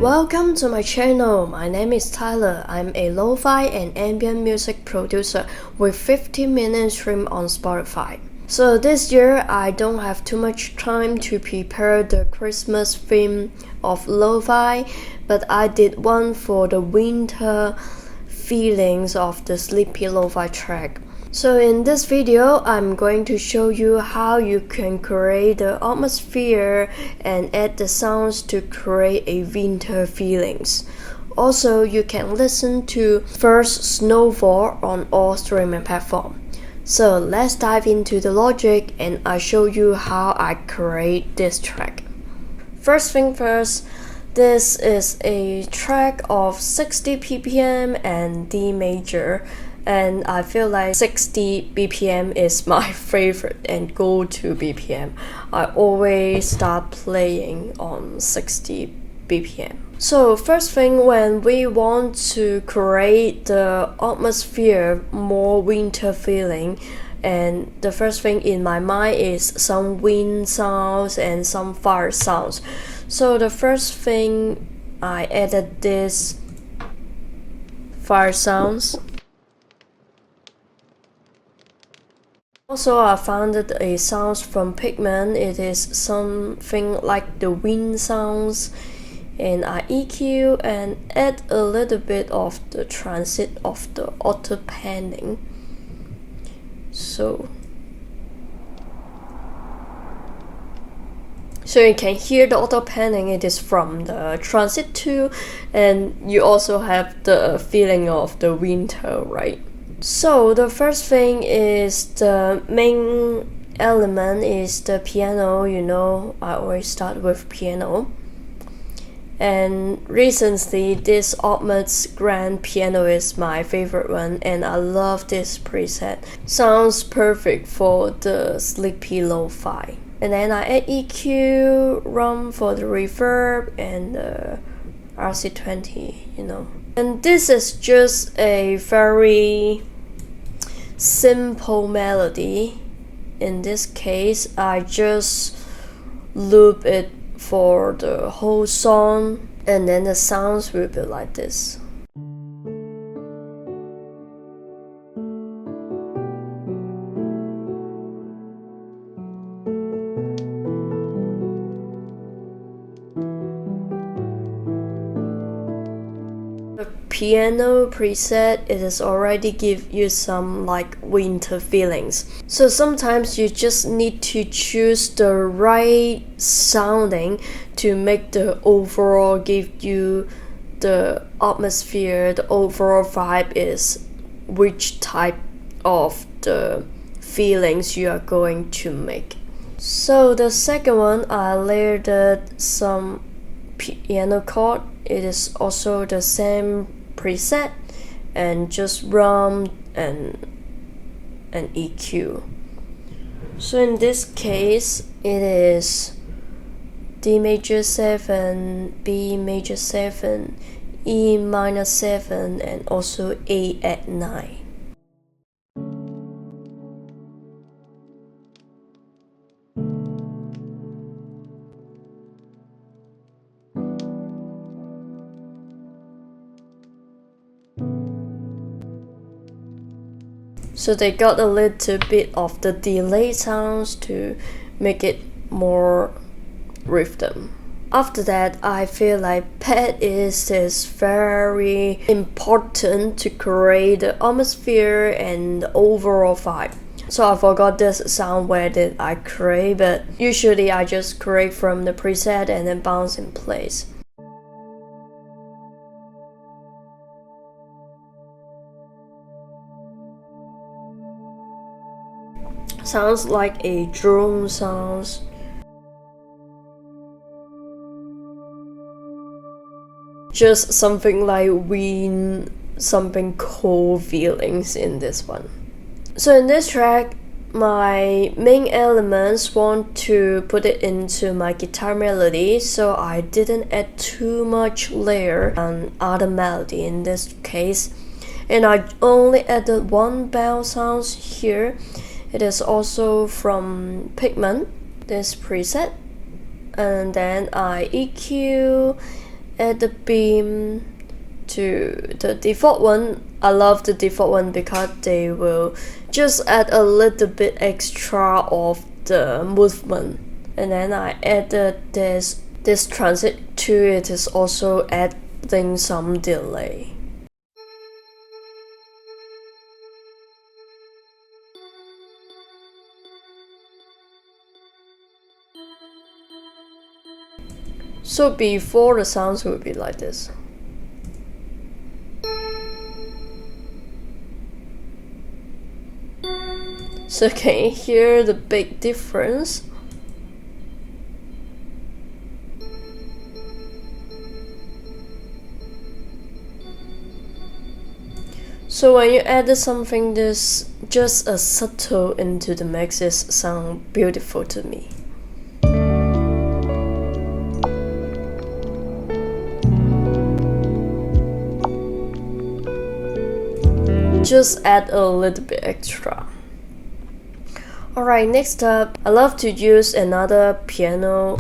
Welcome to my channel. My name is Tyler. I'm a lo-fi and ambient music producer with 15 minutes stream on Spotify. So this year I don't have too much time to prepare the Christmas theme of lo-fi, but I did one for the winter feelings of the sleepy lo-fi track. So in this video, I'm going to show you how you can create the atmosphere and add the sounds to create a winter feelings. Also, you can listen to first snowfall on all streaming platforms. So let's dive into the logic and I'll show you how I create this track. First thing first, this is a track of 60 ppm and D major. And I feel like 60 BPM is my favorite and go-to BPM. I always start playing on 60 BPM. So first thing, when we want to create the atmosphere, more winter feeling, and the first thing in my mind is some wind sounds and some fire sounds. So the first thing, I added this fire sounds. Also, I found a sound from Pigment. It is something like the wind sounds, and I EQ and add a little bit of the transit of the auto panning. So you can hear the auto panning. It is from the transit too, and you also have the feeling of the winter, right? So the first thing is the main element is the piano. You know, I always start with piano. And recently, this Optmus Grand Piano is my favorite one, and I love this preset. Sounds perfect for the sleepy lo-fi. And then I add EQ, RUM for the reverb, and the RC20, you know. And this is just a very simple melody. In this case, I just loop it for the whole song, and then the sounds will be like this. The piano preset, it is already give you some like winter feelings. So sometimes you just need to choose the right sounding to make the overall give you the atmosphere, the overall vibe is which type of the feelings you are going to make. So the second one, I layered some piano chord. It is also the same preset and just RUM and EQ. So in this case, it is D major 7, B major 7, E minor 7, and also A at 9. So they got a little bit of the delay sounds to make it more rhythm. After that, I feel like pad is very important to create the atmosphere and the overall vibe. So I forgot this sound where did I create, but usually I just create from the preset and then bounce in place. Sounds like a drone sounds. Just something like wind, something cold feelings in this one. So in this track, my main elements want to put it into my guitar melody, so I didn't add too much layer on other melody in this case. And I only added one bell sounds here. It is also from Pigment, this preset. And then I EQ add the beam to the default one. I love the default one because they will just add a little bit extra of the movement. And then I added this transit to it is also adding some delay. So before the sounds will be like this. So can you hear the big difference? So when you add something this just a subtle into the mix, it sounds beautiful to me. Just add a little bit extra. Alright, next up, I love to use another piano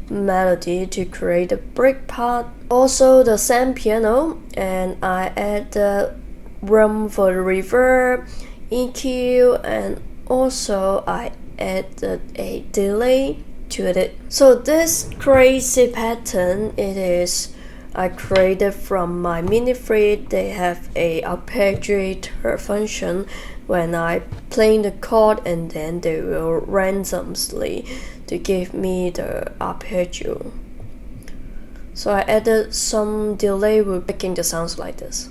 melody to create a break part. Also the same piano, and I add the room for the reverb, EQ, and also I added a delay to it. So this crazy pattern, I created from my mini flute. They have a arpeggiator function when I play the chord, and then they will randomly to give me the arpeggio. So I added some delay with making the sounds like this.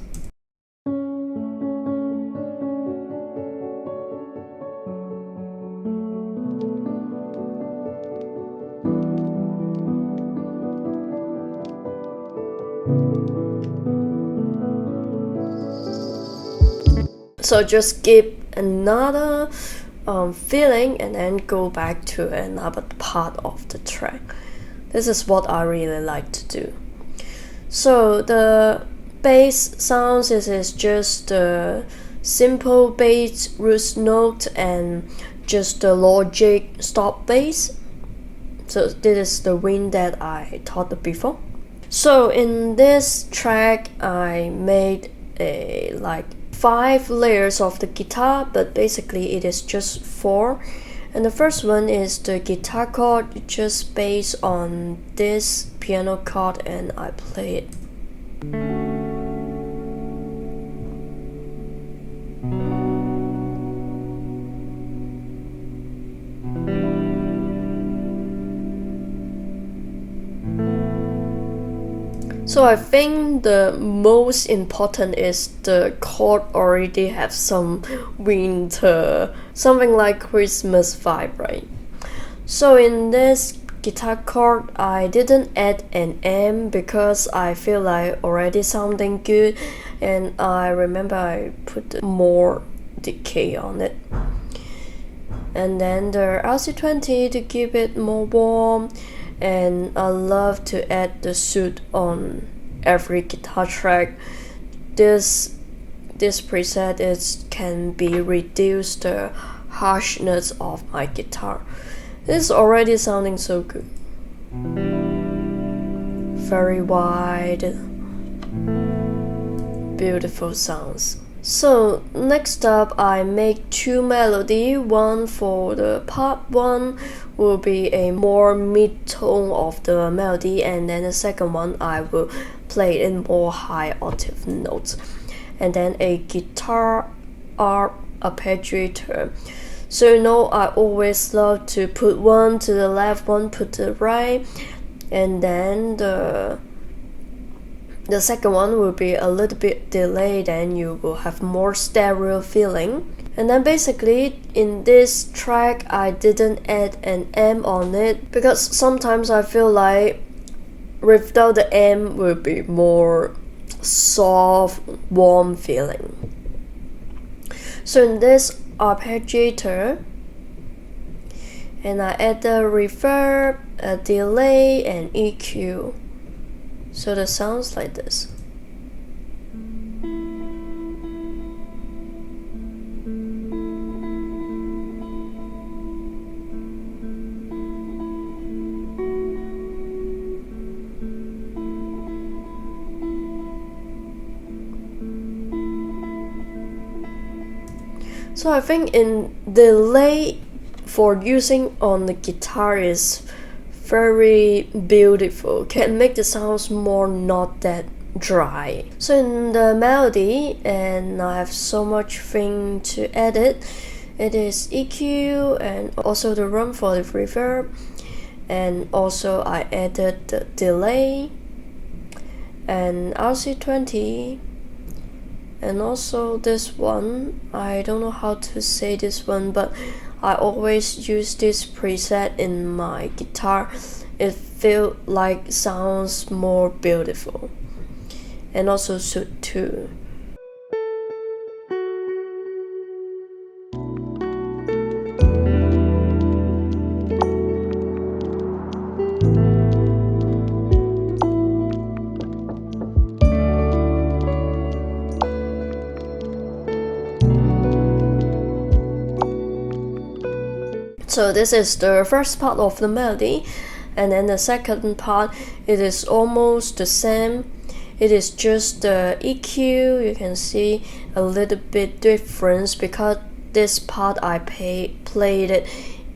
So just give another feeling and then go back to another part of the track. This is what I really like to do. So the bass sounds is just the simple bass root note and just the logic stop bass. So this is the wind that I taught before. So in this track I made a 5 layers of the guitar, but basically it is just 4. And the first one is the guitar chord just based on this piano chord, and I play it. So I think the most important is the chord already have some winter, something like Christmas vibe, right? So in this guitar chord, I didn't add an M because I feel like already sounding good, and I remember I put more decay on it. And then the RC20 to keep it more warm. And I love to add the suit on every guitar track. This preset can be reduce the harshness of my guitar. This is already sounding so good. Very wide, beautiful sounds. So next up, I make 2 melody. One for the part 1 will be a more mid-tone of the melody, and then the second one I will play in more high octave notes. And then a guitar arpeggiator. So I always love to put one to the left, one put to the right, and then the second one will be a little bit delayed, and you will have more stereo feeling. And then basically in this track I didn't add an M on it because sometimes I feel like without the M will be more soft, warm feeling. So in this arpeggiator, and I add the reverb, a delay, and EQ. So the sounds like this. So I think in delay for using on the guitar is very beautiful, can make the sounds more not that dry. So in the melody, and I have so much thing to edit, it is EQ and also the room for the reverb, and also I added the delay and RC20, and also this one, I don't know how to say this one, but I always use this preset in my guitar. It feels like sounds more beautiful, and also suit too. So this is the first part of the melody, and then the second part, it is almost the same. It is just the EQ, you can see a little bit difference because this part I played it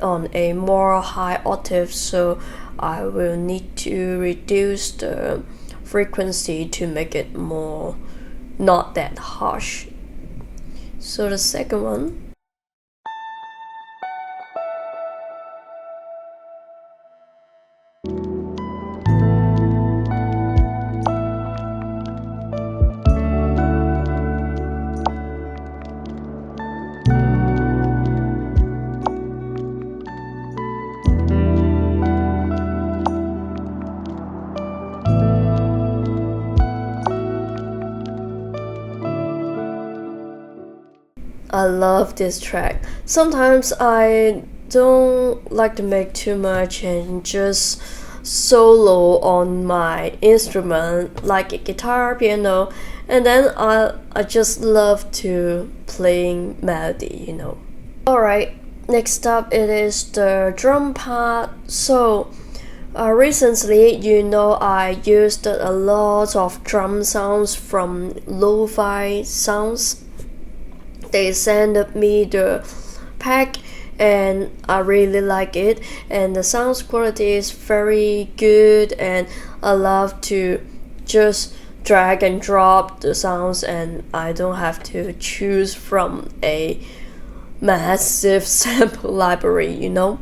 on a more high octave, so I will need to reduce the frequency to make it more not that harsh. So the second one, I love this track. Sometimes I don't like to make too much and just solo on my instrument like a guitar, piano, and then I just love to playing melody, you know. Alright, next up it is the drum part. So recently, you know, I used a lot of drum sounds from lo-fi sounds. They sent me the pack and I really like it, and the sound quality is very good, and I love to just drag and drop the sounds, and I don't have to choose from a massive sample library, you know.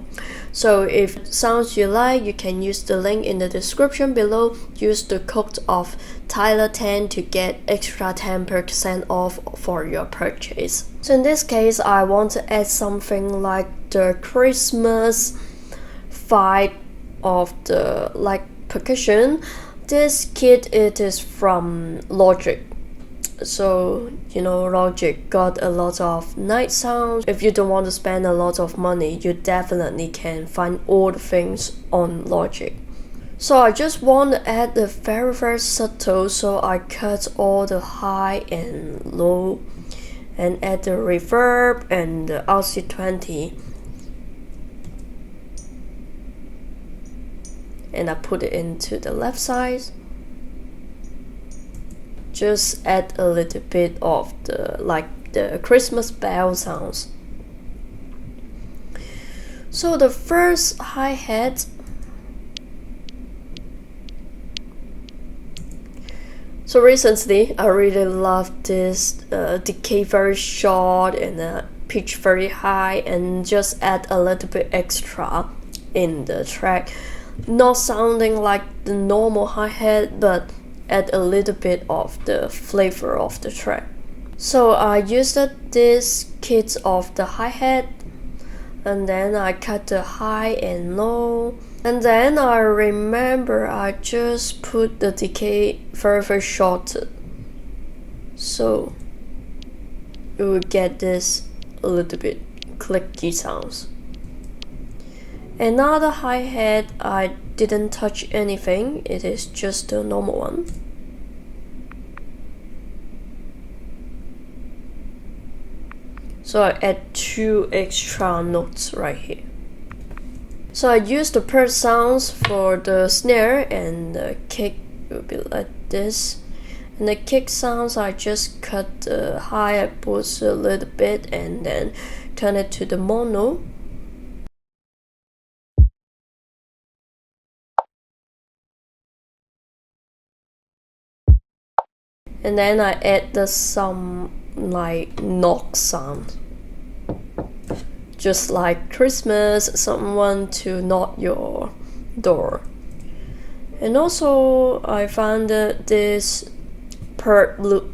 So if sounds you like, you can use the link in the description below. Use the code of Tyler.l to get extra 10% off for your purchase. So in this case, I want to add something like the Christmas vibe of the percussion. This kit, it is from Logic. So, you know, Logic got a lot of night sounds. If you don't want to spend a lot of money, you definitely can find all the things on Logic. So I just want to add the very subtle, so I cut all the high and low and add the reverb and the RC20. And I put it into the left side. Just add a little bit of the Christmas bell sounds. So the first hi-hat, so recently I really love this decay very short and pitch very high, and just add a little bit extra in the track, not sounding like the normal hi-hat, but add a little bit of the flavor of the track. So I used this kit of the hi-hat, and then I cut the high and low, and then I remember I just put the decay very short, so you will get this a little bit clicky sounds. Another hi-hat, I didn't touch anything, it is just the normal one. So I add 2 extra notes right here. So I use the purge sounds for the snare, and the kick will be like this, And the kick sounds, I just cut the hi-hat boost a little bit and then turn it to the mono. And then I add some like knock sound. Just like Christmas, someone to knock your door. And also I found this purr loop.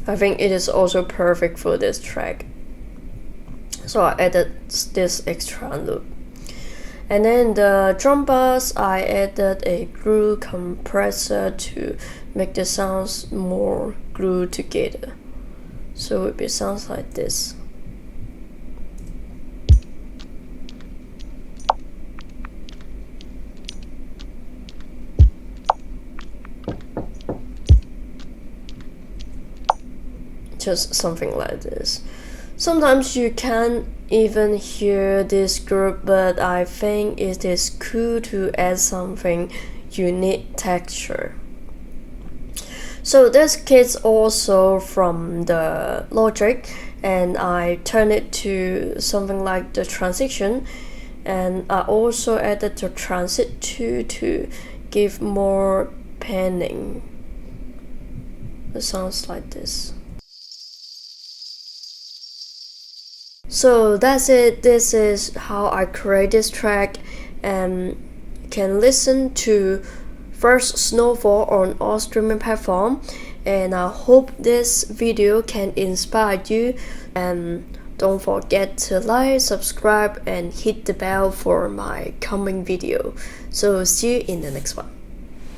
I think it is also perfect for this track. So I added this extra loop. And then the drum bass, I added a glue compressor to make the sounds more glued together. So it sounds like this. Just something like this. Sometimes you can't even hear this group, but I think it is cool to add something unique texture. So this kit's also from the Logic, and I turn it to something like the transition, and I also added the transit to give more panning. It sounds like this. So that's it. This is how I create this track, and you can listen to First Snowfall on all streaming platforms. And I hope this video can inspire you, and don't forget to like, subscribe and hit the bell for my coming video. So see you in the next one.